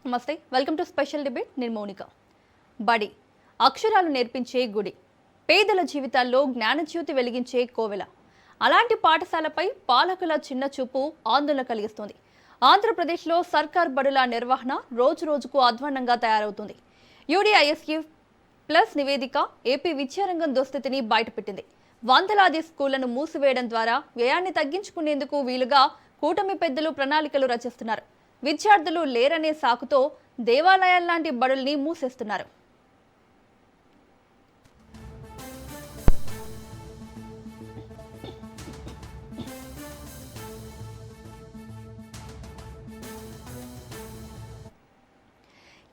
నమస్తే, welcome to special debate. నేను మౌనిక. బడి అక్షరాలు నేర్పించే గుడి, పేదల జీవితాల్లో జ్ఞానజ్యోతి వెలిగించే కోవెల. అలాంటి పాఠశాలపై పాలకుల చిన్న చూపు ఆందోళన కలిగిస్తుంది. ఆంధ్రప్రదేశ్లో సర్కార్ బడుల నిర్వహణ రోజు రోజుకు అధ్వాన్నంగా తయారవుతుంది. యూడీఐఎస్ఈ ప్లస్ నివేదిక ఏపీ విద్యారంగం దుస్థితిని బయటపెట్టింది. వందలాది స్కూళ్లను మూసివేయడం ద్వారా వ్యయాన్ని తగ్గించుకునేందుకు వీలుగా కూటమి పెద్దలు ప్రణాళికలు రచిస్తున్నారు. విద్యార్థులు లేరనే సాకుతో దేవాలయాల్లాంటి బడుల్ని మూసేస్తున్నారు.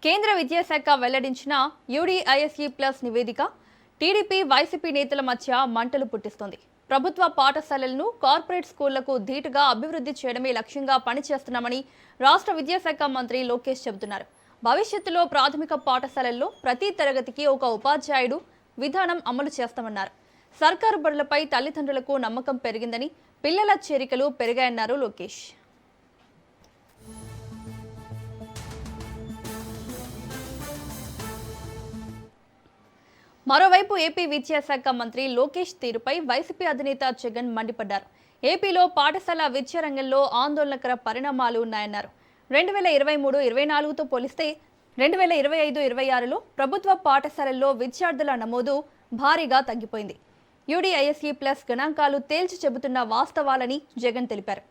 కేంద్ర విద్యాశాఖ వెల్లడించిన యూడీఐఎస్ఈ ప్లస్ నివేదిక టీడీపీ వైసీపీ నేతల మధ్య మంటలు పుట్టిస్తోంది. ప్రభుత్వ పాఠశాలలను కార్పొరేట్ స్కూళ్లకు ధీటుగా అభివృద్ధి చేయడమే లక్ష్యంగా పనిచేస్తున్నామని రాష్ట్ర విద్యాశాఖ మంత్రి లోకేష్ చెబుతున్నారు. భవిష్యత్తులో ప్రాథమిక పాఠశాలల్లో ప్రతి తరగతికి ఒక ఉపాధ్యాయుడు విధానం అమలు చేస్తామన్నారు. సర్కారు బడులపై తల్లిదండ్రులకు నమ్మకం పెరిగిందని, పిల్లల చేరికలు పెరిగాయన్నారు లోకేష్. మరోవైపు ఏపీ విద్యాశాఖ మంత్రి లోకేష్ తీరుపై వైసీపీ అధినేత జగన్ మండిపడ్డారు. ఏపీలో పాఠశాల విద్యారంగంలో ఆందోళనకర పరిణామాలు ఉన్నాయన్నారు. 2023-24తో పోలిస్తే 2025-26లో ప్రభుత్వ పాఠశాలల్లో విద్యార్థుల నమోదు భారీగా తగ్గిపోయింది. యూడీఐఎస్ఈ ప్లస్ గణాంకాలు తేల్చి చెబుతున్న వాస్తవాలని జగన్ తెలిపారు.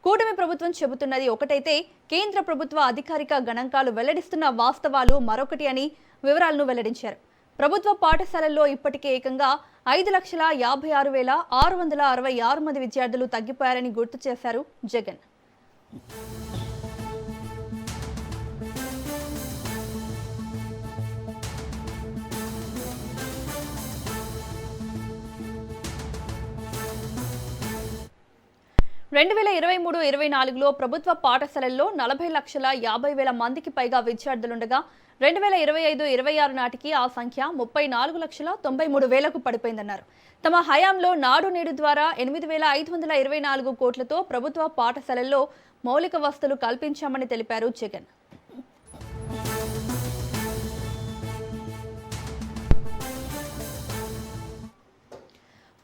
కూటమి ప్రభుత్వం చెబుతున్నది ఒకటైతే కేంద్ర ప్రభుత్వ అధికారిక గణాంకాలు వెల్లడిస్తున్న వాస్తవాలు మరొకటి అని వివరాలను వెల్లడించారు. ప్రభుత్వ పాఠశాలల్లో ఇప్పటికే ఏకంగా 5,56,666 మంది విద్యార్థులు తగ్గిపోయారని గుర్తు చేశారు జగన్. రెండు 2023-24లో ప్రభుత్వ పాఠశాలల్లో 40,50,000 మందికి పైగా విద్యార్థులుండగా 2025-26 నాటికి ఆ సంఖ్య 34,93,000కు పడిపోయిందన్నారు. తమ హయాంలో నాడు నేడు ద్వారా 8,524 కోట్లతో ప్రభుత్వ పాఠశాలల్లో మౌలిక వసతులు కల్పించామని తెలిపారు జగన్.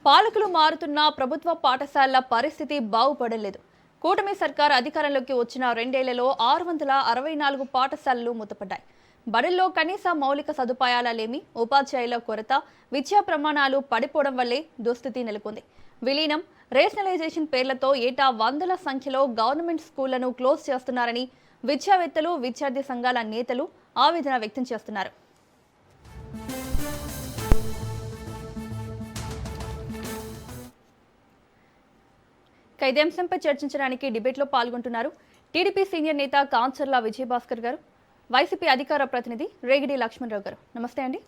పాలకులు మారుతున్న ప్రభుత్వ పాఠశాలల పరిస్థితి బాగుపడలేదు. కూటమి సర్కార్ అధికారంలోకి వచ్చిన 2 ఏళ్లలో 664 పాఠశాలలు మూతపడ్డాయి. బడుల్లో కనీస మౌలిక సదుపాయాలేమి, ఉపాధ్యాయుల కొరత, విద్యా ప్రమాణాలు పడిపోవడం వల్లే దుస్థితి నెలకొంది. విలీనం, రేషనలైజేషన్ పేర్లతో ఏటా వందల సంఖ్యలో గవర్నమెంట్ స్కూళ్లను క్లోజ్ చేస్తున్నారని విద్యావేత్తలు, విద్యార్థి సంఘాల నేతలు ఆవేదన వ్యక్తం చేస్తున్నారు. ఇదే అంశంపై చర్చించడానికి డిబేట్లో పాల్గొంటున్నారు టీడీపీ సీనియర్ నేత కాంచర్ల విజయభాస్కర్ గారు, వైసీపీ అధికార ప్రతినిధి రేగిడి లక్ష్మణరావు గారు. నమస్తే అండి.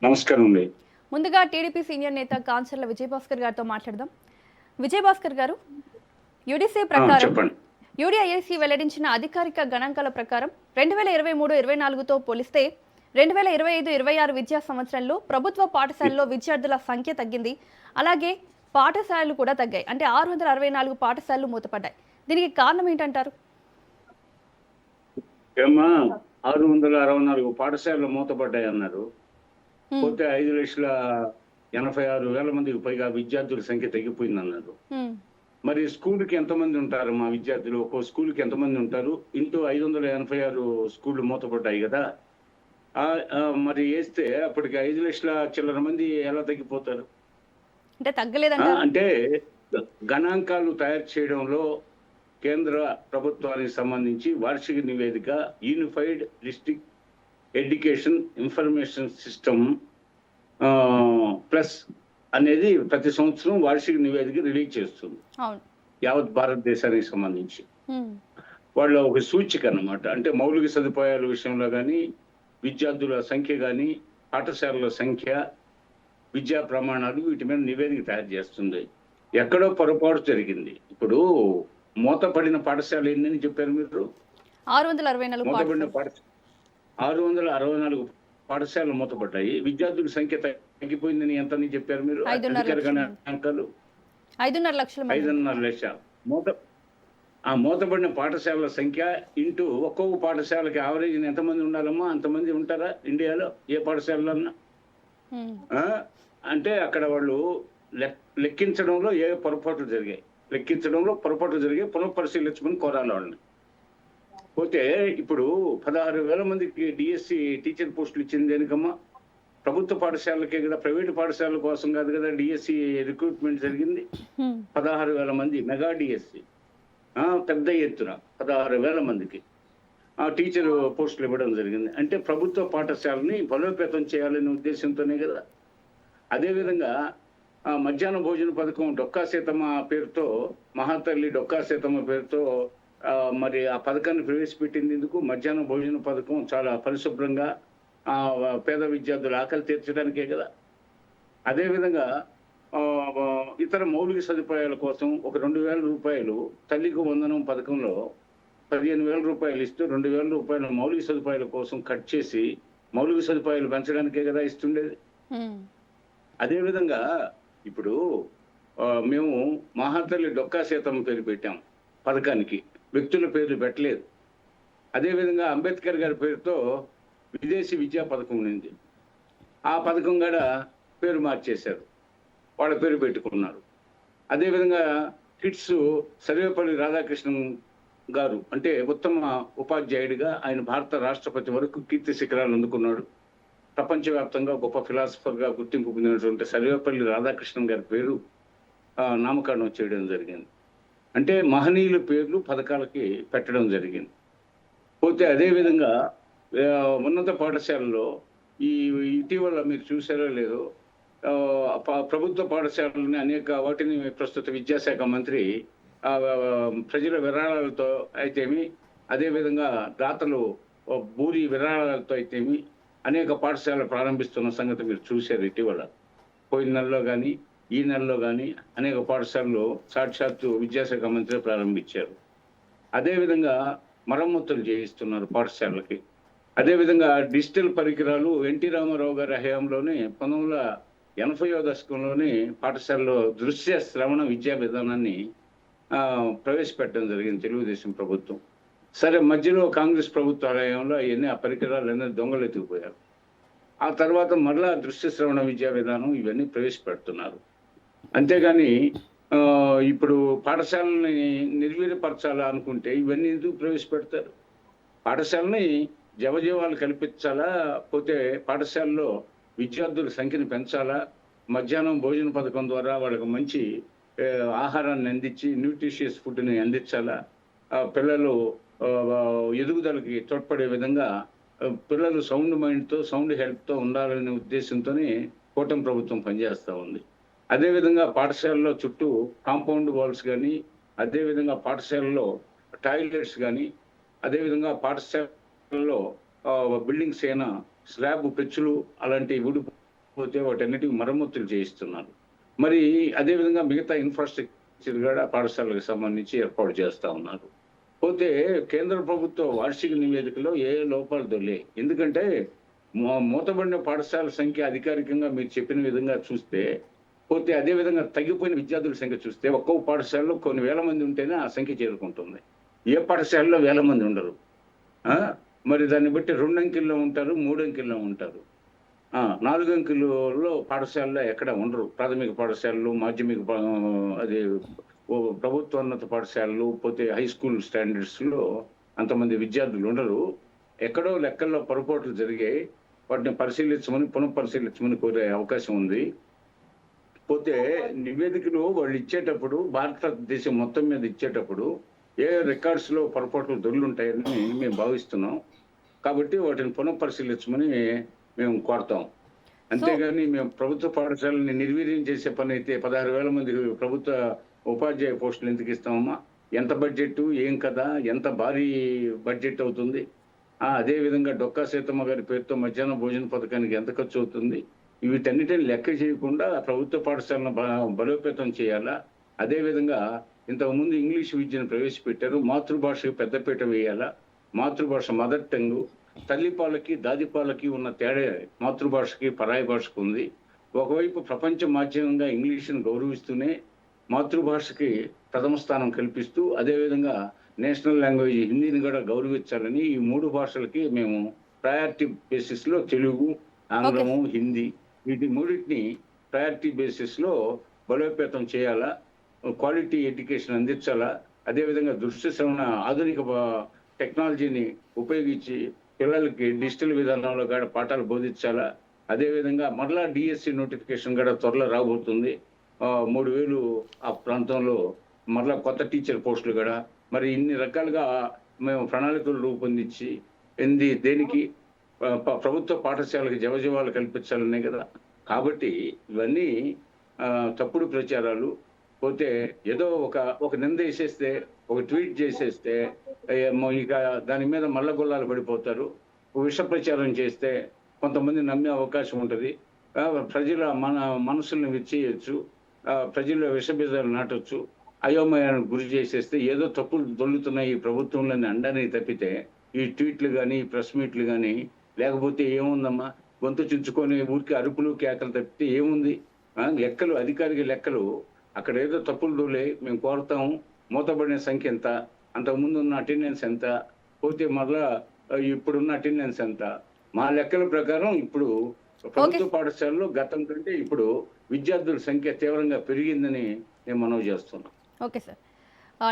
నమస్కారం అండి. ముందుగా టీడీపీ సీనియర్ నేత కాంచర్ల విజయభాస్కర్ గారితో మాట్లాడదాం. విజయభాస్కర్ గారు, యూడీసీ ప్రకారం యూడీఐఎస్ఈ వెల్లడించిన అధికారిక గణాంకాల ప్రకారం 2023-24తో పోలిస్తే 2025-26 విద్యా సంవత్సరంలో ప్రభుత్వ పాఠశాలలో విద్యార్థుల సంఖ్య తగ్గింది. అలాగే పాఠశాలలు కూడా తగ్గాయి. అంటే 664 పాఠశాలలు మూతపడ్డాయి. దీనికి కారణం ఏంటంటారు? 664 పాఠశాలలు మూతపడ్డాయి అన్నారు. పోతే 5,86,000 మందికి పైగా విద్యార్థుల సంఖ్య తగ్గిపోయింది అన్నారు. మరి స్కూల్కి ఎంతమంది ఉంటారు? మా విద్యార్థులు ఒక్కో స్కూల్కి ఎంతమంది ఉంటారు? ఇంటూ 586 స్కూళ్ళు మూతపడ్డాయి కదా. మరి వేస్తే అప్పటికి 5,00,000 చిల్లర మంది ఎలా తగ్గిపోతారు? అంటే తగ్గలేదంట. అంటే గణాంకాలు తయారు చేయడంలో కేంద్ర ప్రభుత్వానికి సంబంధించి వార్షిక నివేదిక unified district education information system plus అనేది ప్రతి సంవత్సరం వార్షిక నివేదిక రిలీజ్ చేస్తుంది యావత్ భారతదేశానికి సంబంధించి. వాళ్ళ ఒక సూచిక అన్నమాట. అంటే మౌలిక సదుపాయాల విషయంలో కానీ, విద్యార్థుల సంఖ్య కానీ, పాఠశాలల సంఖ్య, విద్యా ప్రమాణాలు, వీటి మీద నివేదిక తయారు చేస్తుంది. ఎక్కడో పొరపాటు జరిగింది. ఇప్పుడు మూతపడిన పాఠశాల ఏందని చెప్పారు మీరు? 664 పాఠశాలలు మూతపడ్డాయి. విద్యార్థుల సంఖ్య తగ్గిపోయిందని ఎంతని చెప్పారు మీరు? 5.5 లక్షలు. 5.5 లక్షలు ఆ మూతబడిన పాఠశాలల సంఖ్య ఇంటూ ఒక్కొక్క పాఠశాలకి యావరేజ్ ఎంతమంది ఉండాలమ్మా? అంతమంది ఉంటారా ఇండియాలో ఏ పాఠశాలన్నా? అంటే అక్కడ వాళ్ళు లెక్కించడంలో ఏ పొరపాట్లు జరిగాయి, పునఃపరిశీలించమని కోరాలి వాళ్ళని. పోతే ఇప్పుడు 16,000 మందికి డిఎస్సి టీచర్ పోస్టులు ఇచ్చింది దేనికమ్మా? ప్రభుత్వ పాఠశాలకే కదా, ప్రైవేటు పాఠశాలల కోసం కాదు కదా డిఎస్సి రిక్రూట్మెంట్ జరిగింది. 16,000 మంది మెగా డిఎస్సి, పెద్ద ఎత్తున 16,000 మందికి టీచర్ పోస్టులు ఇవ్వడం జరిగింది. అంటే ప్రభుత్వ పాఠశాలని బలోపేతం చేయాలనే ఉద్దేశంతోనే కదా. అదేవిధంగా మధ్యాహ్న భోజన పథకం డొక్కా సీతమ్మ పేరుతో, మహాతల్లి డొక్కా సీతమ్మ పేరుతో మరి ఆ పథకాన్ని ప్రవేశపెట్టింది ఎందుకు? మధ్యాహ్న భోజన పథకం చాలా పరిశుభ్రంగా పేద విద్యార్థుల ఆకలి తీర్చడానికే కదా. అదేవిధంగా ఇతర మౌలిక సదుపాయాల కోసం ఒక 2,000 రూపాయలు తల్లికి వందనం పథకంలో 15,000 రూపాయలు ఇస్తూ 2,000 రూపాయల మౌలిక సదుపాయాల కోసం కట్ చేసి మౌలిక సదుపాయాలు పెంచడానికే కదా ఇస్తుండేది. అదేవిధంగా ఇప్పుడు మేము మహాతల్లి డొక్కా సీతమ్మ పేరు పెట్టాం పథకానికి, వ్యక్తుల పేర్లు పెట్టలేదు. అదేవిధంగా అంబేద్కర్ గారి పేరుతో విదేశీ విద్యా పథకం ఉంది, ఆ పథకం కూడా పేరు మార్చేశారు, వాళ్ళ పేరు పెట్టుకున్నారు. అదేవిధంగా కిడ్స్ సర్వేపల్లి రాధాకృష్ణన్ గారు అంటే ఉత్తమ ఉపాధ్యాయుడిగా ఆయన భారత రాష్ట్రపతి వరకు కీర్తి శిఖరాలు అందుకున్నాడు. ప్రపంచవ్యాప్తంగా గొప్ప ఫిలాసఫర్గా గుర్తింపు పొందినటువంటి సర్వేపల్లి రాధాకృష్ణన్ గారి పేరు నామకరణం చేయడం జరిగింది. అంటే మహనీయుల పేర్లు పథకాలకి పెట్టడం జరిగింది. పోతే అదేవిధంగా ఉన్నత పాఠశాలలో ఇటీవల మీరు చూసారో లేదో, ప్రభుత్వ పాఠశాలని అనేక వాటిని ప్రస్తుత విద్యాశాఖ మంత్రి ప్రజల విరాళాలతో అయితేమి, అదేవిధంగా దాతలు భూరి విరాళాలతో అయితేమి అనేక పాఠశాలలు ప్రారంభిస్తున్న సంగతి మీరు చూశారు. ఇటీవల పోయిన నెలలో కానీ ఈ నెలలో కానీ అనేక పాఠశాలలు సాక్షాత్తు విద్యాశాఖ మంత్రి ప్రారంభించారు. అదేవిధంగా మరమ్మతులు చేయిస్తున్నారు పాఠశాలలకి. అదేవిధంగా డిజిటల్ పరికరాలు ఎన్టీ రామారావు గారి హయాంలోనే 1980వ దశకంలోనే పాఠశాలలో దృశ్య శ్రవణ విద్యా విధానాన్ని ప్రవేశపెట్టడం జరిగింది తెలుగుదేశం ప్రభుత్వం. సరే, మధ్యలో కాంగ్రెస్ ప్రభుత్వ హయాంలో అవన్నీ ఆ పరికరాలన్నీ దొంగలు ఎత్తుకుపోయారు. ఆ తర్వాత మరలా దృశ్య శ్రవణ విద్యా విధానం ఇవన్నీ ప్రవేశపెడుతున్నారు. అంతేగాని ఇప్పుడు పాఠశాలని నిర్వీర్యపరచాలా అనుకుంటే ఇవన్నీ ఎందుకు ప్రవేశపెడతారు? పాఠశాలని జవజీవాలు కల్పించాలా, పోతే పాఠశాలలో విద్యార్థుల సంఖ్యను పెంచాలా, మధ్యాహ్నం భోజన పథకం ద్వారా వాళ్ళకి మంచి ఆహారాన్ని అందించి న్యూట్రిషియస్ ఫుడ్ని అందించాలా, పిల్లలు ఎదుగుదలకి తోడ్పడే విధంగా పిల్లలు సౌండ్ మైండ్తో సౌండ్ హెల్త్తో ఉండాలనే ఉద్దేశంతోనే కూటమి ప్రభుత్వం పనిచేస్తూ ఉంది. అదేవిధంగా పాఠశాలలో చుట్టూ కాంపౌండ్ వాల్స్ కానీ, అదేవిధంగా పాఠశాలలో టాయిలెట్స్ కానీ, అదేవిధంగా పాఠశాలలో బిల్డింగ్స్ అయినా స్లాబ్ పెచ్చులు అలాంటివి ఊడిపోతే వాటన్నిటికీ మరమ్మతులు చేయిస్తున్నారు. మరి అదేవిధంగా మిగతా ఇన్ఫ్రాస్ట్రక్చర్ కూడా పాఠశాలకు సంబంధించి ఏర్పాటు చేస్తూ ఉన్నారు. పోతే కేంద్ర ప్రభుత్వ వార్షిక నివేదికలో ఏ లోపాలు దొర్లే. ఎందుకంటే మూతబడిన పాఠశాల సంఖ్య అధికారికంగా మీరు చెప్పిన విధంగా చూస్తే, పోతే అదేవిధంగా తగ్గిపోయిన విద్యార్థుల సంఖ్య చూస్తే ఒక్కొక్క పాఠశాలలో కొన్ని వేల మంది ఉంటేనే ఆ సంఖ్య చేరుకుంటుంది. ఏ పాఠశాలలో 1,000 మంది ఉండరు. మరి దాన్ని బట్టి 2 అంకెల్లో ఉంటారు, 3 అంకెల్లో ఉంటారు, 4 అంకెలలో పాఠశాలలో ఎక్కడ ఉండరు. ప్రాథమిక పాఠశాలలు, మాధ్యమిక అది ప్రభుత్వోన్నత పాఠశాలలు, పోతే హై స్కూల్ స్టాండర్డ్స్లో అంతమంది విద్యార్థులు ఉండరు. ఎక్కడో లెక్కల్లో పొరపాట్లు జరిగాయి, వాటిని పునఃపరిశీలించమని కోరే అవకాశం ఉంది. పోతే నివేదికలు వాళ్ళు ఇచ్చేటప్పుడు, భారతదేశం మొత్తం మీద ఇచ్చేటప్పుడు ఏ రికార్డ్స్లో పొరపాట్లు దొర్లుంటాయని మేము భావిస్తున్నాం. కాబట్టి వాటిని పునఃపరిశీలించమని మేము కోరుతాం. అంతేగాని మేము ప్రభుత్వ పాఠశాలని నిర్వీర్యం చేసే పని అయితే 16,000 మంది ప్రభుత్వ ఉపాధ్యాయ పోస్టులు ఎందుకు ఇస్తామమ్మా? ఎంత బడ్జెట్, ఏం కదా, ఎంత భారీ బడ్జెట్ అవుతుంది? అదేవిధంగా డొక్కా సీతమ్మ గారి పేరుతో మధ్యాహ్న భోజన పథకానికి ఎంత ఖర్చు అవుతుంది? వీటన్నిటిని లెక్క చేయకుండా ప్రభుత్వ పాఠశాలను బలోపేతం చేయాలా. అదేవిధంగా ఇంతకుముందు ఇంగ్లీష్ విద్యను ప్రవేశపెట్టారు, మాతృభాషకు పెద్దపీట వేయాలా. మాతృభాష మదర్ టంగ్, తల్లిపాలకి దాదిపాలకి ఉన్న తేడా మాతృభాషకి పరాయి భాషకు ఉంది. ఒకవైపు ప్రపంచ మాధ్యమంగా ఇంగ్లీష్ను గౌరవిస్తూనే మాతృభాషకి ప్రథమ స్థానం కల్పిస్తూ అదేవిధంగా నేషనల్ లాంగ్వేజ్ హిందీని కూడా గౌరవించాలని ఈ 3 భాషలకి మేము ప్రయారిటీ బేసిస్లో తెలుగు, ఆంగ్లము, హిందీ వీటి మూడింటిని ప్రయారిటీ బేసిస్లో బలోపేతం చేయాలా, క్వాలిటీ ఎడ్యుకేషన్ అందించాలా, అదేవిధంగా దృశ్య శ్రవణ ఆధునిక టెక్నాలజీని ఉపయోగించి పిల్లలకి డిజిటల్ విధానంలో కూడా పాఠాలు బోధించాలా, అదేవిధంగా మరలా డిఎస్సి నోటిఫికేషన్ కూడా త్వరలో రాబోతుంది. 3,000 ఆ ప్రాంతంలో మరలా కొత్త టీచర్ పోస్టులు కూడా మరి ఇన్ని రకాలుగా మేము ప్రణాళికలు రూపొందించి దేనికి ప్రభుత్వ పాఠశాలకు జవజీవాలు కల్పించాలనే కదా. కాబట్టి ఇవన్నీ తప్పుడు ప్రచారాలు. పోతే ఏదో ఒక నింద వేసేస్తే, ఒక ట్వీట్ చేసేస్తే ఇక దాని మీద మల్లగొల్లాలు పడిపోతారు. విష ప్రచారం చేస్తే కొంతమంది నమ్మే అవకాశం ఉంటుంది. ప్రజల మనసుల్ని విచ్చేయచ్చు, ప్రజల్లో విషబీజాలు నాటొచ్చు, అయోమయానికి గురి చేసేస్తే ఏదో తప్పులు దొల్లుతున్నాయి ఈ ప్రభుత్వంలోని అండని తప్పితే ఈ ట్వీట్లు కానీ ప్రెస్ మీట్లు కానీ లేకపోతే ఏముందమ్మా, గొంతు చించుకొని ఊరికి అరుపులు కేకలు తప్పితే ఏముంది? లెక్కలు, అధికారిక లెక్కలు అక్కడ ఏదో తప్పులు దొల్లే మేము కోరుతాము. మూతబడిన సంఖ్య ఎంత, అంతకుముందు ఉన్న అటెండెన్స్ ఎంత, పోతే మరలా ఇప్పుడున్న అటెండెన్స్ ఎంత, మా లెక్కల ప్రకారం ఇప్పుడు ప్రభుత్వ పాఠశాలలో గతం కంటే ఇప్పుడు విద్యార్థుల సంఖ్య తీవ్రంగా పెరిగిందని నేను మనవి చేస్తున్నాను. Okay sir.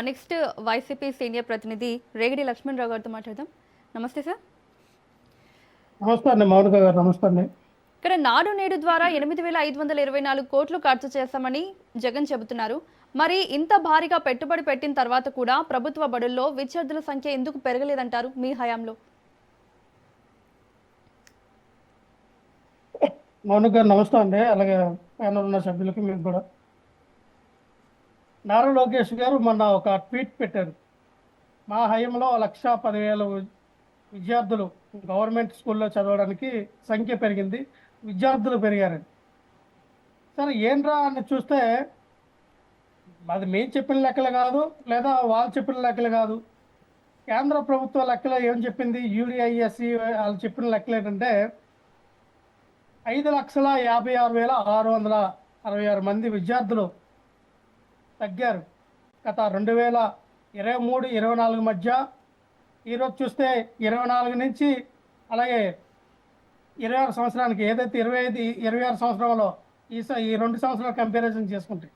Next YCP senior ప్రతినిధి రేగిడి లక్ష్మణరావు గారితో మాట్లాడదాం. నమస్తే సార్. నమస్తే అండి మౌనిక గారు. నమస్తే అండి. ఇక్కడ నాడు నేడు ద్వారా 8,524 కోట్లు ఖర్చు చేశామని జగన్ చెబుతున్నారు. మరి ఇంత భారీగా పెట్టుబడి పెట్టిన తర్వాత కూడా ప్రభుత్వ బడుల్లో విద్యార్థుల సంఖ్య ఎందుకు పెరగలేదంటారు మీ హయాంలో? మౌనిక గారు నమస్తే అండి. అలాగే ప్యానల్ ఉన్న సభ్యులకి మీకు కూడా. నారా లోకేష్ గారు మొన్న ఒక ట్వీట్ పెట్టారు. మా హయాంలో 1,10,000 విద్యార్థులు గవర్నమెంట్ స్కూల్లో చదవడానికి సంఖ్య పెరిగింది, విద్యార్థులు పెరిగారని. సరే ఏంట్రా అని చూస్తే అది మేము చెప్పిన లెక్కలు కాదు, లేదా వాళ్ళు చెప్పిన లెక్కలు కాదు. కేంద్ర ప్రభుత్వ లెక్కలు ఏం చెప్పింది, యూడిఐఎస్సి వాళ్ళు చెప్పిన లెక్కలు ఏంటంటే 5,56,666 మంది విద్యార్థులు తగ్గారు గత 2023-24 మధ్య. ఈరోజు చూస్తే 24 నుంచి అలాగే 26 సంవత్సరానికి ఏదైతే 25-26 సంవత్సరంలో ఈ 2 సంవత్సరాలు కంపారిజన్ చేసుకుంటే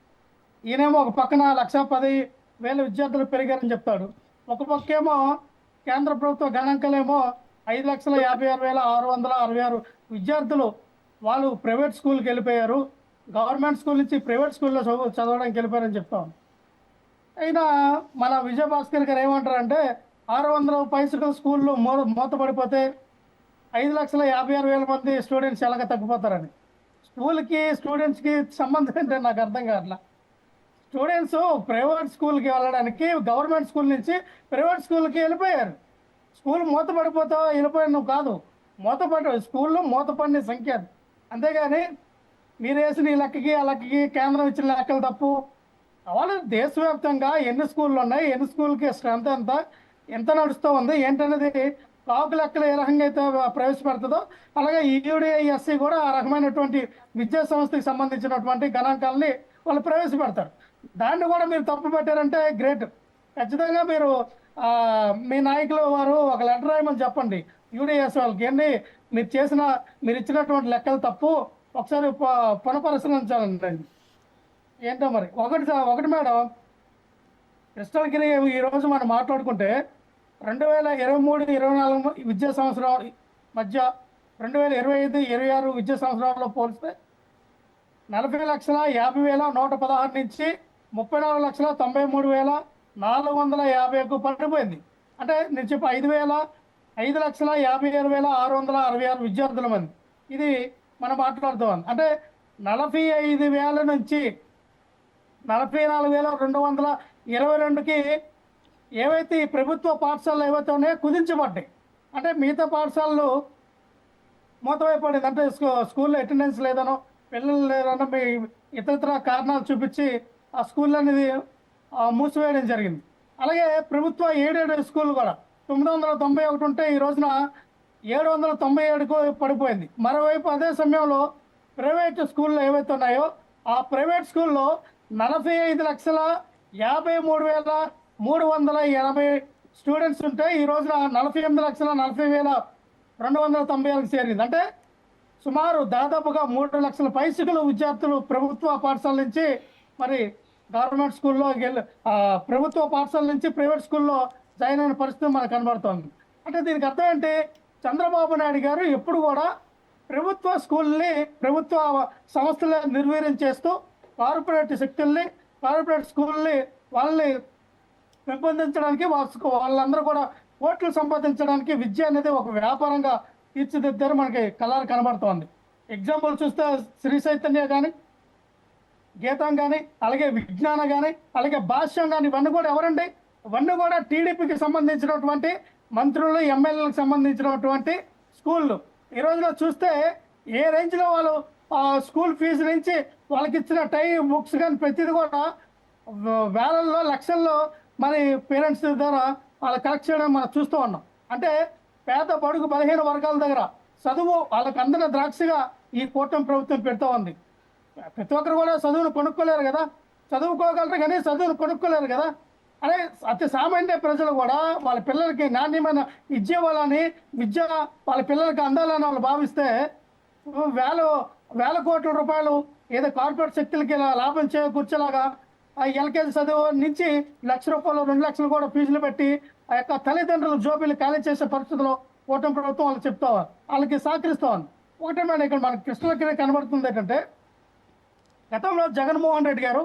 ఈయనేమో ఒక పక్కన 1,10,000 విద్యార్థులు పెరిగారని చెప్తాడు, ఒక పక్కేమో కేంద్ర ప్రభుత్వ గణాంకాలేమో 5,56,666 విద్యార్థులు వాళ్ళు ప్రైవేట్ స్కూల్కి వెళ్ళిపోయారు, గవర్నమెంట్ స్కూల్ నుంచి ప్రైవేట్ స్కూల్లో చదవడానికి వెళ్ళిపోయారని చెప్తాం. అయినా మన విజయభాస్కర్ గారు ఏమంటారంటే 600 పైసలు స్కూళ్ళు మూతపడిపోతే 5,56,000 మంది స్టూడెంట్స్ ఎలాగ తగ్గిపోతారని. స్కూల్కి స్టూడెంట్స్కి సంబంధం ఏంటంటే నాకు అర్థం కావట్లా. స్టూడెంట్స్ ప్రైవేట్ స్కూల్కి వెళ్ళడానికి గవర్నమెంట్ స్కూల్ నుంచి ప్రైవేట్ స్కూల్కి వెళ్ళిపోయారు. స్కూల్ మూతపడిపోతా వెళ్ళిపోయాను కాదు, స్కూల్లో మూతపడిన సంఖ్య. అంతేగాని మీరు వేసిన ఈ లెక్కకి ఆ లెక్కకి కేంద్రం ఇచ్చిన లెక్కలు తప్పు. వాళ్ళు దేశవ్యాప్తంగా ఎన్ని స్కూళ్ళు ఉన్నాయి, ఎన్ని స్కూల్కి స్ట్రెంత్ ఎంత నడుస్తూ ఉంది ఏంటనేది కాకు లెక్కలు ఏ రకంగా అయితే ప్రవేశపెడుతుందో అలాగే యూడిఐఎస్సి కూడా ఆ రకమైనటువంటి విద్యా సంస్థకి సంబంధించినటువంటి గణాంకాలని వాళ్ళు ప్రవేశపెడతారు. దాన్ని కూడా మీరు తప్పు పెట్టారంటే గ్రేట్. ఖచ్చితంగా మీరు మీ నాయకులు వారు ఒక లెటర్ రాయమని చెప్పండి యూడిఐఎస్ వాళ్ళకి, ఏంటి మీరు ఇచ్చినటువంటి లెక్కలు తప్పు, ఒకసారి పునఃపరిశీలించాలండి. ఏంటో మరి ఒకటి మేడం, కృష్ణగిరి ఈరోజు మనం మాట్లాడుకుంటే 2023-24 విద్యా సంవత్సరం మధ్య 2025-26 విద్యా సంవత్సరంలో పోలిస్తే 40,50,116 నుంచి 34,93,450కు పడిపోయింది. అంటే నేను చెప్పి 5,57,666 విద్యార్థుల మంది ఇది మనం మాట్లాడుతాం. అంటే 45,000 నుంచి 44,222కి ఏవైతే ఈ ప్రభుత్వ పాఠశాలలు ఏవైతే ఉన్నాయో కుదించబడ్డాయి. అంటే మిగతా పాఠశాలలు మూతమైపడింది. అంటే స్కూల్లో అటెండెన్స్ లేదనో పిల్లలు లేదనో మీ ఇతర కారణాలు చూపించి ఆ స్కూల్ అనేది మూసివేయడం జరిగింది. అలాగే ప్రభుత్వ ఏడేడు స్కూల్ కూడా 991 ఉంటే ఈ రోజున 797కు పడిపోయింది. మరోవైపు అదే సమయంలో ప్రైవేట్ స్కూళ్ళు ఏవైతే ఉన్నాయో ఆ ప్రైవేట్ స్కూల్లో 53,380 స్టూడెంట్స్ ఉంటే ఈ రోజున 48,40,40,296 చేరింది. అంటే సుమారు దాదాపుగా 3 లక్షల పైసలు విద్యార్థులు ప్రభుత్వ పాఠశాల నుంచి మరి గవర్నమెంట్ స్కూల్లో ప్రభుత్వ పాఠశాల నుంచి ప్రైవేట్ స్కూల్లో జాయిన్ అయిన పరిస్థితి మనకు కనబడుతోంది. అంటే దీనికి అర్థం ఏంటి? చంద్రబాబు నాయుడు గారు ఎప్పుడు కూడా ప్రభుత్వ స్కూల్ని ప్రభుత్వ సంస్థలను నిర్వీర్యం చేస్తూ కార్పొరేట్ శక్తుల్ని కార్పొరేట్ స్కూల్ని వాళ్ళని పెంపొందించడానికి వాళ్ళందరూ కూడా కోట్లు సంపాదించడానికి విద్య అనేది ఒక వ్యాపారంగా తీర్చిదిద్దారు. మనకి కలర్ కనబడుతోంది. ఎగ్జాంపుల్ చూస్తే శ్రీ చైతన్య కానీ, గీతం కానీ, అలాగే విజ్ఞాన కానీ, అలాగే భాష్యం కానీ, ఇవన్నీ కూడా ఎవరండి? ఇవన్నీ కూడా టీడీపీకి సంబంధించినటువంటి మంత్రులు, ఎమ్మెల్యేలకు సంబంధించినటువంటి స్కూళ్ళు. ఈ రోజున చూస్తే ఏ రేంజ్లో వాళ్ళు స్కూల్ ఫీజు నుంచి వాళ్ళకి ఇచ్చిన బుక్స్ కానీ ప్రతిదీ కూడా వేలల్లో లక్షల్లో మరి పేరెంట్స్ ద్వారా వాళ్ళు కలెక్ట్ చేయడం మనం చూస్తూ ఉన్నాం. అంటే పేద బడుగు బలహీన వర్గాల దగ్గర చదువు వాళ్ళకి అందరిన ద్రాక్షగా ఈ కూటమి ప్రభుత్వం పెడుతూ ఉంది. ప్రతి ఒక్కరు కూడా చదువును కొనుక్కోలేరు కదా, చదువుకోగలరు కానీ చదువును కొనుక్కోలేరు కదా. అదే అతి సామాన్య ప్రజలు కూడా వాళ్ళ పిల్లలకి నాణ్యమైన విద్య ఇవ్వాలని, విద్య వాళ్ళ పిల్లలకి అందాలని వాళ్ళు భావిస్తే వేల కోట్ల రూపాయలు ఏదో కార్పొరేట్ శక్తులకి లాభం చేకూర్చేలాగా ఎల్కేజీ చదువు నుంచి ₹1,00,000, ₹2,00,000 కూడా ఫీజులు పెట్టి ఆ యొక్క తల్లిదండ్రుల జోబీలు ఖాళీ చేసే పరిస్థితిలో కూటమి ప్రభుత్వం వాళ్ళు చెప్తావా, వాళ్ళకి సహకరిస్తామని. ఒకటే మేడం ఇక్కడ మనకి కృష్ణలకి కనబడుతుంది ఏంటంటే, గతంలో జగన్మోహన్ రెడ్డి గారు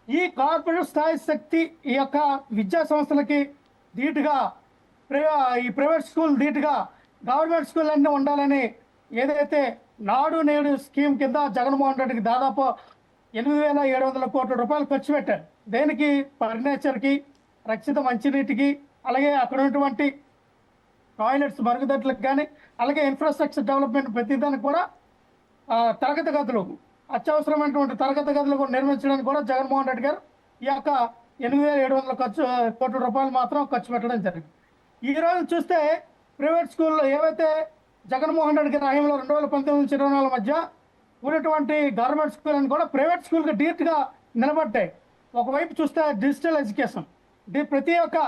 ఈ కార్పొరేట్ స్థాయి శక్తి ఈ యొక్క విద్యా సంస్థలకి ధీటుగా ఈ ప్రైవేట్ స్కూల్ ధీటుగా గవర్నమెంట్ స్కూల్ అన్నీ ఉండాలని ఏదైతే నాడు నేడు స్కీమ్ కింద జగన్మోహన్ రెడ్డికి దాదాపు 8,700 కోట్ల రూపాయలు ఖర్చు పెట్టారు. దేనికి? ఫర్నిచర్కి, రక్షిత మంచినీటికి, అలాగే అక్కడ ఉన్నటువంటి టాయిలెట్స్ మరుగుదొడ్లకు కానీ, అలాగే ఇన్ఫ్రాస్ట్రక్చర్ డెవలప్మెంట్ ప్రతిదానికి కూడా తరగతి గదులు, అత్యవసరమైనటువంటి తరగతి గదులు కూడా నిర్మించడానికి కూడా జగన్మోహన్ రెడ్డి గారు ఈ యొక్క 8,700 కోట్ల రూపాయలు మాత్రం ఖర్చు పెట్టడం జరిగింది. ఈరోజు చూస్తే ప్రైవేట్ స్కూల్లో ఏవైతే జగన్మోహన్ రెడ్డి గారి హయాంలో 2019-24 మధ్య ఉన్నటువంటి గవర్నమెంట్ స్కూల్ అని కూడా ప్రైవేట్ స్కూల్కి ధీటుగా నిలబడ్డాయి. ఒకవైపు చూస్తే డిజిటల్ ఎడ్యుకేషన్, ప్రతి ఒక్క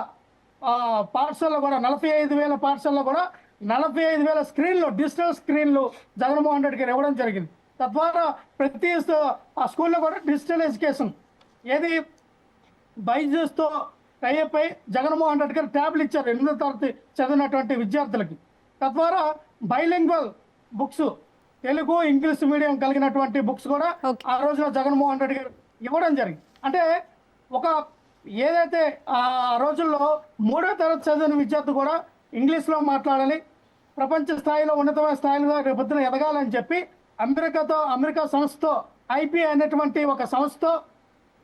పాఠశాలలో కూడా 45,000 పాఠశాలలో కూడా 45,000 స్క్రీన్లు, డిజిటల్ స్క్రీన్లు జగన్మోహన్ రెడ్డి గారు ఇవ్వడం జరిగింది. తద్వారా ప్రతి ఆ స్కూల్లో కూడా డిజిటల్ ఎడ్యుకేషన్ ఏది బైజూస్తో టైప్ అయి జగన్మోహన్ రెడ్డి గారు ట్యాబ్లు ఇచ్చారు 8వ తరగతి చదివినటువంటి విద్యార్థులకి. తద్వారా bilingual books, Telugu English medium కలిగినటువంటి బుక్స్ కూడా ఆ రోజున జగన్మోహన్ రెడ్డి గారు ఇవ్వడం జరిగింది. అంటే ఒక ఏదైతే ఆ రోజుల్లో 3వ తరగతి చదివిన విద్యార్థి కూడా ఇంగ్లీష్లో మాట్లాడాలి, ప్రపంచ స్థాయిలో ఉన్నతమైన స్థాయిలో రేపొద్దున ఎదగాలని చెప్పి అమెరికా సంస్థతో ఐపీ అనేటువంటి ఒక సంస్థతో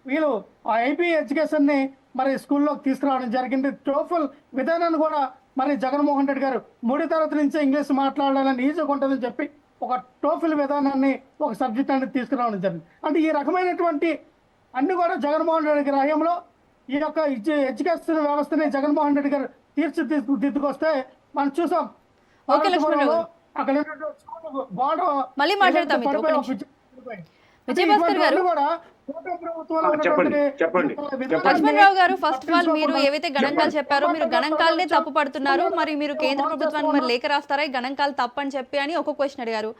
వీళ్ళు ఆ ఐపీ ఎడ్యుకేషన్ని మరి స్కూల్లోకి తీసుకురావడం జరిగింది. టోఫల్ విధానాన్ని కూడా మరి జగన్మోహన్ రెడ్డి గారు 3వ తరగతి నుంచే ఇంగ్లీష్ మాట్లాడాలని ఈజీగా ఉంటుందని చెప్పి ఒక టోఫల్ విధానాన్ని, ఒక సబ్జెక్ట్ అనేది తీసుకురావడం జరిగింది. అంటే ఈ రకమైనటువంటి అన్ని కూడా జగన్మోహన్ రెడ్డి గారి హయాంలో ఈ యొక్క ఎడ్యుకేషన్ వ్యవస్థని జగన్మోహన్ రెడ్డి గారు తీర్చిదిద్దుకొస్తే మనం చూసాం. అక్కడ మళ్ళీ మాట్లాడతాం విజయభాస్కర్ గారు. లక్ష్మణరావు గారు, ఫస్ట్ ఆఫ్ ఆల్ మీరు ఏవైతే గణాంకాలు చెప్పారో మీరు గణాంకాలనే తప్పు పడుతున్నారు. మరి మీరు కేంద్ర ప్రభుత్వానికి మరి లేఖ రాస్తారా గణాంకాలు తప్పని చెప్పి అని ఒక క్వశ్చన్ అడిగారు.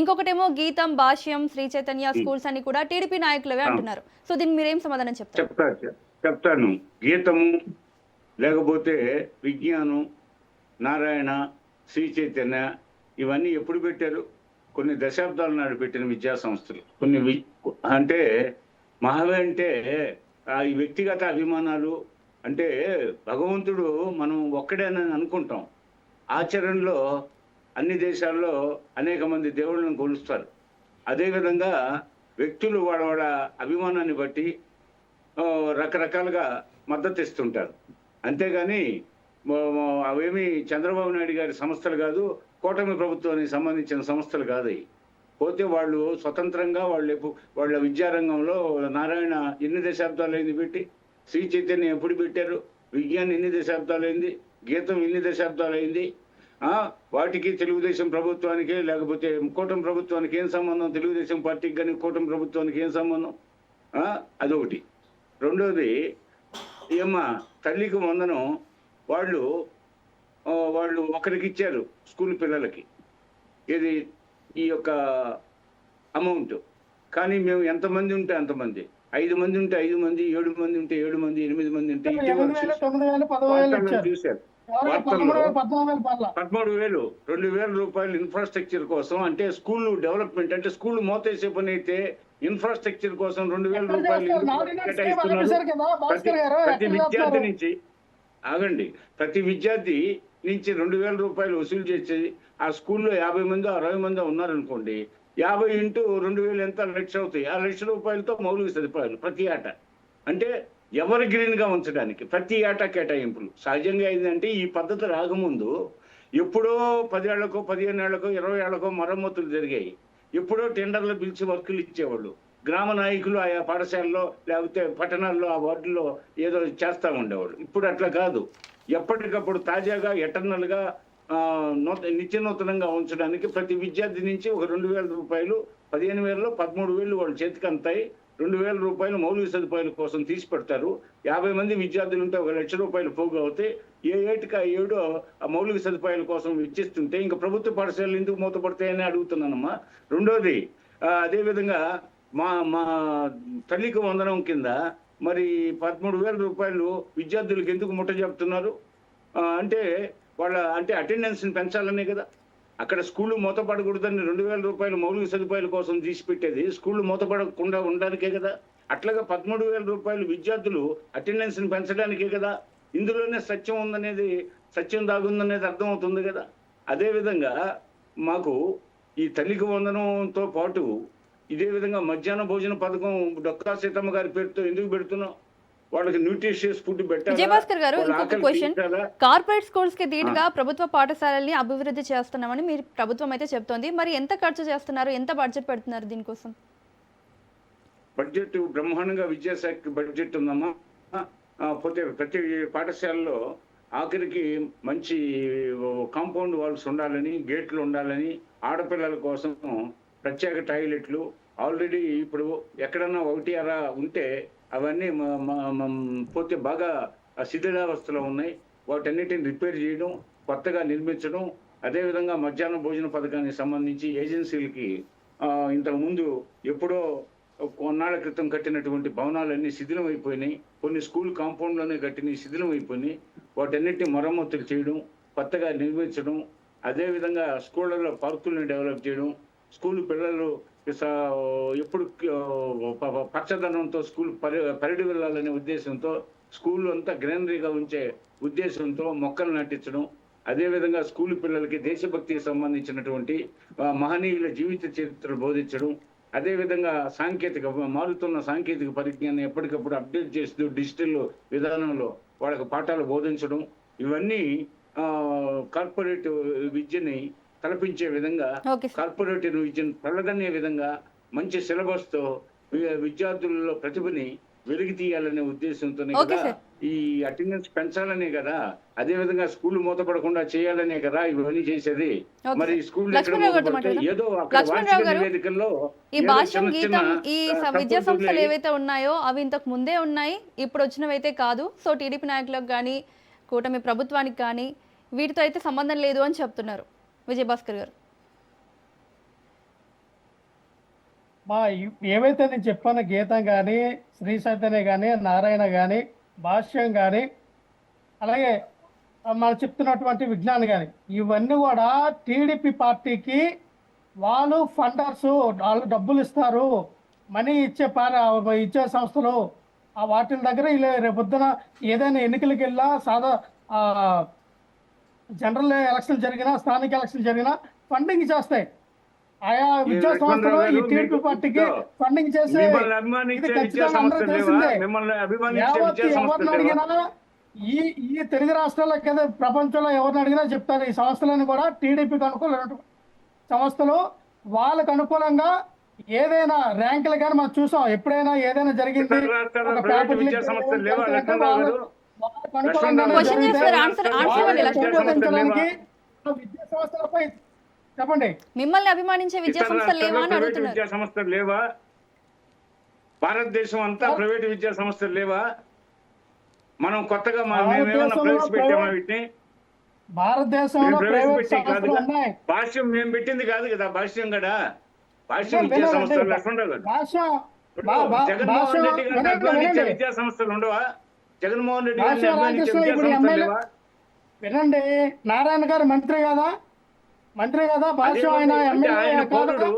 ఇంకొకటేమో గీతం, భాష్యం, శ్రీ చైతన్య స్కూల్స్ అని కూడా టీడీపీ నాయకులవే అంటున్నారు. సో దీనికి మీరేం సమాధానం చెప్తాను. గీతము, లేకపోతే విజ్ఞానం, నారాయణ, శ్రీ చైతన్య ఇవన్నీ ఎప్పుడు పెట్టారు? కొన్ని దశాబ్దాల నాడు పెట్టిన విద్యా సంస్థలు. కొన్ని అంటే మహావే అంటే ఈ వ్యక్తిగత అభిమానాలు అంటే భగవంతుడు మనం ఒక్కడేనని అనుకుంటాం. ఆచరణలో అన్ని దేశాల్లో అనేక మంది దేవుళ్ళను కొలుస్తారు. అదేవిధంగా వ్యక్తులు వాళ్ళ అభిమానాన్ని బట్టి రకరకాలుగా మద్దతు ఇస్తుంటారు. అంతేగాని అవేమి చంద్రబాబు నాయుడు గారి సంస్థలు కాదు, కూటమి ప్రభుత్వానికి సంబంధించిన సంస్థలు కాదు. పోతే వాళ్ళు స్వతంత్రంగా వాళ్ళ విద్యారంగంలో నారాయణ ఎన్ని దశాబ్దాలైంది పెట్టి, శ్రీ చైతన్య ఎప్పుడు పెట్టారు, విజ్ఞానం ఎన్ని దశాబ్దాలైంది, గీతం ఎన్ని దశాబ్దాలైంది. వాటికి తెలుగుదేశం ప్రభుత్వానికి లేకపోతే కూటమి ప్రభుత్వానికి ఏం సంబంధం? తెలుగుదేశం పార్టీకి కానీ కూటమి ప్రభుత్వానికి ఏం సంబంధం? అదొకటి. రెండోది ఏమ్మా తల్లికి వందనం వాళ్ళు వాళ్ళు ఒకరికి ఇచ్చారు స్కూల్ పిల్లలకి ఇది ఈ యొక్క అమౌంట్. కానీ మేము ఎంతమంది ఉంటే అంతమంది, 5 మంది ఉంటే 5 మంది, 7 మంది ఉంటే 7 మంది, 8 మంది ఉంటే 8,000, 9,000, 10,000 ఇచ్చారు. చూశారు. ఎవరు 13,000 పర్లా. 13,000 2,000 రూపాయలు ఇన్ఫ్రాస్ట్రక్చర్ కోసం, అంటే స్కూల్ డెవలప్మెంట్, అంటే స్కూల్ మోతేసే పని అయితే ఇన్ఫ్రాస్ట్రక్చర్ కోసం 2,000 రూపాయలు ప్రతి విద్యార్థి నుంచి ఆగండి, ప్రతి విద్యార్థి నుంచి 2,000 రూపాయలు వసూలు చేసి ఆ స్కూల్లో 50 మంది 60 మంది ఉన్నారనుకోండి, 50 ఇంటూ 2,000 ఎంత, 1,00,000 అవుతాయి. ఆ 1,00,000 రూపాయలతో మౌలిక సదుపాయాలు ప్రతి ఏటా, అంటే ఎవరు గ్రీన్ గా ఉంచడానికి ప్రతి ఏటా కేటాయింపులు. సహజంగా ఏంటంటే ఈ పద్ధతి రాకముందు ఎప్పుడో 10 ఏళ్లకో 15 ఏళ్లకో 20 ఏళ్లకో మరమ్మతులు జరిగాయి. ఎప్పుడో టెండర్లు పిలిచి వర్కులు ఇచ్చేవాళ్ళు. గ్రామ నాయకులు ఆయా పాఠశాలలో లేకపోతే పట్టణాల్లో ఆ వార్డుల్లో ఏదో చేస్తూ ఉండేవాళ్ళు. ఇప్పుడు అట్లా కాదు, ఎప్పటికప్పుడు తాజాగా ఎటర్నల్ గా నిత్య నూతనంగా ఉంచడానికి ప్రతి విద్యార్థి నుంచి ఒక 2,000 రూపాయలు, 15,000లో 13,000 వాళ్ళ చేతికి అంతాయి. 2,000 రూపాయలు మౌలిక సదుపాయాల కోసం తీసి పెడతారు. 50 మంది విద్యార్థులు ఉంటే 1,00,000 రూపాయలు పోగు అవుతాయి. ఏ ఏటికి 7 ఆ మౌలిక సదుపాయాల కోసం ఇచ్చిస్తుంటే ఇంకా ప్రభుత్వ పాఠశాలలు ఎందుకు మూతపడతాయని అడుగుతున్నానమ్మా. రెండోది అదేవిధంగా మా మా తల్లికి వందనం కింద మరి 13,000 రూపాయలు విద్యార్థులకు ఎందుకు ముట్ట చెప్తున్నారు అంటే వాళ్ళ అంటే అటెండెన్స్ని పెంచాలనే కదా. అక్కడ స్కూళ్ళు మూతపడకూడదని 2,000 రూపాయలు మౌలిక సదుపాయాల కోసం తీసిపెట్టేది స్కూళ్ళు మూతపడకుండా ఉండడానికే కదా. అట్లాగా 13,000 రూపాయలు విద్యార్థులు అటెండెన్స్ని పెంచడానికే కదా. ఇందులోనే సత్యం ఉందనేది, సత్యం దాగుందనేది అర్థమవుతుంది కదా. అదేవిధంగా మాకు ఈ తల్లికి వందనంతో పాటు ఇదే విధంగా మధ్యాహ్న భోజన పథకం డొక్కా సీతమ్మ గారి పేరుతో ఎందుకు పెడుతున్నాం? వాళ్ళకి న్యూట్రిషియస్ ఫుడ్ పెట్టాలి. విజయభాస్కర్ గారు, ఇంకొక క్వశ్చన్. కార్పొరేట్ స్కూల్స్ కి ధీటుగా ప్రభుత్వ పాఠశాలల్ని అభివృద్ధి చేస్తున్నామని మీరు ప్రభుత్వం అయితే చెప్తోంది. మరి ఎంత ఖర్చు చేస్తున్నారు, ఎంత బడ్జెట్ పెడుతున్నారు దీనికోసం? బడ్జెట్ బ్రహ్మాండంగా విద్యాశాఖ బడ్జెట్ ఉందమ్మా. పోతే ప్రతి పాఠశాలలో ఆఖరికి మంచి కాంపౌండ్ వాల్స్ ఉండాలని, గేట్లు ఉండాలని, ఆడపిల్లల కోసం ప్రత్యేక టాయిలెట్లు ఆల్రెడీ ఇప్పుడు ఎక్కడన్నా 1 అరా ఉంటే అవన్నీ పోతే బాగా శిథిలావస్థలో ఉన్నాయి. వాటన్నిటిని రిపేర్ చేయడం, కొత్తగా నిర్మించడం. అదేవిధంగా మధ్యాహ్న భోజన పథకానికి సంబంధించి ఏజెన్సీలకి ఇంతకుముందు ఎప్పుడో కొన్నాళ్ల క్రితం కట్టినటువంటి భవనాలన్నీ శిథిలం అయిపోయినాయి. కొన్ని స్కూల్ కాంపౌండ్లోనే కట్టినవి శిథిలం అయిపోయినాయి. వాటన్నిటిని మరమ్మతులు చేయడం, కొత్తగా నిర్మించడం. అదేవిధంగా స్కూళ్ళల్లో పార్కులను డెవలప్ చేయడం, స్కూల్ పిల్లలు ఎప్పుడు పచ్చదనంతో స్కూల్ పరిడి వెళ్ళాలనే ఉద్దేశంతో స్కూల్ అంతా గ్రీనరీగా ఉంచే ఉద్దేశంతో మొక్కలు నాటించడం. అదేవిధంగా స్కూల్ పిల్లలకి దేశభక్తికి సంబంధించినటువంటి మహనీయుల జీవిత చరిత్రలు బోధించడం. అదేవిధంగా మారుతున్న సాంకేతిక పరిజ్ఞానం ఎప్పటికప్పుడు అప్డేట్ చేస్తూ డిజిటల్ విధానంలో వాళ్ళకి పాఠాలు బోధించడం. ఇవన్నీ కార్పొరేట్ విద్యని కల్పించే విధంగా, కార్పొరేట్ విద్యను తలదన్నే విధంగా మంచి సిలబస్ తో విద్యార్థులలో ప్రతిభని వెలికి తీయాలనే ఉద్దేశంతోనే కదా ఈ అటెండెన్స్ పెంచాలనే కదా. అదే విధంగా స్కూల్ మూతపడకుండా చేయాలనే కదా ఇవన్నీ చేసేది. మరి స్కూల్ ఏదో నివేదికల్లో ఈ భాష్యం గీతం ఈ విద్యా సంస్థలు ఏవైతే ఉన్నాయో అవి ఇంతకు ముందే ఉన్నాయి, ఇప్పుడు వచ్చినవైతే కాదు. సో టీడీపీ నాయకులకు కానీ కూటమి ప్రభుత్వానికి కానీ వీటితో అయితే సంబంధం లేదు అని చెప్తున్నారు విజయభాస్కర్ గారు. ఏవైతే నేను చెప్పాను, గీతం కానీ, శ్రీ చైతన్య కానీ, నారాయణ కానీ, భాష్యం కానీ, అలాగే మనం చెప్తున్నటువంటి విజ్ఞానం కానీ, ఇవన్నీ కూడా టీడీపీ పార్టీకి వాళ్ళు ఫండర్స్, వాళ్ళు డబ్బులు ఇస్తారు, మనీ ఇచ్చే సంస్థలు. ఆ వాటి దగ్గర రేపొద్దున ఏదైనా ఎన్నికలకు వెళ్ళా, జనరల్ ఎలక్షన్ జరిగినా, స్థానిక ఎలక్షన్ జరిగినా ఫండింగ్ చేస్తాయి. ఆయా విద్యా సంస్థలు ఈ టీడీపీ పార్టీకి ఫండింగ్ చేసే ఎవరిని అడిగినా ఈ తెలుగు రాష్ట్రాల్లో కదా, ప్రపంచంలో ఎవరిని అడిగినా చెప్తారు ఈ సంస్థలను కూడా టీడీపీకి అనుకూలమైన సంస్థలు. వాళ్ళకు అనుకూలంగా ఏదైనా ర్యాంకులు కానీ మనం చూసాం. ఎప్పుడైనా ఏదైనా జరిగింది విద్యా సంస్థలపై చెప్పండి. మిమ్మల్ని అభిమానించే విద్యా సంస్థలు లేవా అని అడుగుతున్నారు. విద్యా సంస్థలు లేవా? భారతదేశం అంతా ప్రైవేట్ విద్యా సంస్థలు లేవా? మనం కొత్తగా భారతదేశంలో ప్రవేశపెట్టామా వీటిని? భారతదేశంలో ప్రైవేట్ సంస్థలు ఉన్నాయి. భాష్యం మేము పెట్టింది కాదు కదా, భాష్యం కదా, భాష్యం విద్యా సంస్థలు అట్లుండవు కదా. జగన్మోహన్ రెడ్డి గారు అభిమానించే విద్యా సంస్థలు ఉండవా? జగన్మోహన్ రెడ్డి గారిని అభిమానించే విద్యా సంస్థలు లేవా? వినండి, నారాయణ గారు మంత్రి కదా, భాష్యం ఆయన ఎమ్మెల్యే కాదు,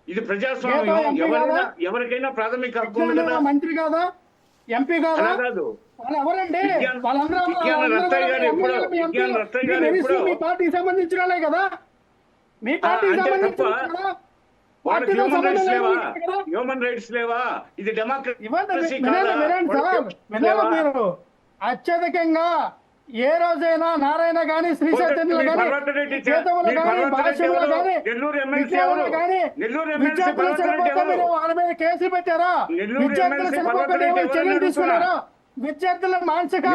ఇది ప్రజాస్వామ్యం. ఎవరికైనా ప్రాథమిక హక్కు ఉంది కదా. మంత్రి కాదా, ఎంపీ కాదా? కాదు. వాళ్ళు ఎవరండి? మీ పార్టీకి సంబంధించిన వాళ్ళే కదా, మీ పార్టీకి సంబంధించిన హ్యూమన్ రైట్స్ లేవా? ఇది డెమోక్రసీ. మీరు అత్యధికంగా ఏ రోజైనా నారాయణ గాని శ్రీ చైతన్య వాళ్ళ మీద కేసులు పెట్టారా? విద్యార్థుల చర్యలు తీసుకున్నారా? విద్యార్థుల మానసిక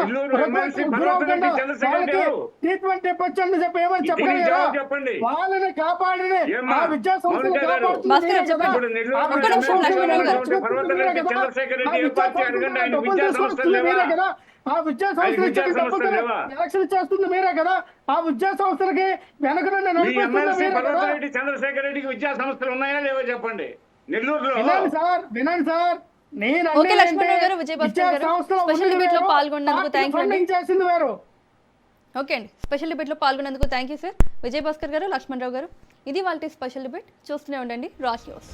ట్రీట్మెంట్ ఇవ్వచ్చని చెప్పి ఏమని చెప్పగలిగారా? వాళ్ళని కాపాడి ఆ విద్యా సంస్థలు కదా, ఆ విద్యా సంస్థలు ఎలక్షన్ చేస్తుంది మీరే కదా, ఆ విద్యా సంస్థలకి వెనక చంద్రశేఖర్ రెడ్డికి విద్యా సంస్థలు ఉన్నాయా లేవో చెప్పండి. నెల్లూరులో వినండి సార్, నేను లక్ష్మణరావు గారు, విజయభాస్కర్ గారు స్పెషల్ డిబేట్ లో పాల్గొన్నందుకు థ్యాంక్ యూ అండి. ఓకే అండి, స్పెషల్ డిబేట్ లో పాల్గొన్నందుకు థ్యాంక్ యూ సార్. విజయభాస్కర్ గారు, లక్ష్మణరావు గారు, ఇది వాళ్ళ స్పెషల్ డిబేట్. చూస్తూనే ఉండండి రాజ్ న్యూస్.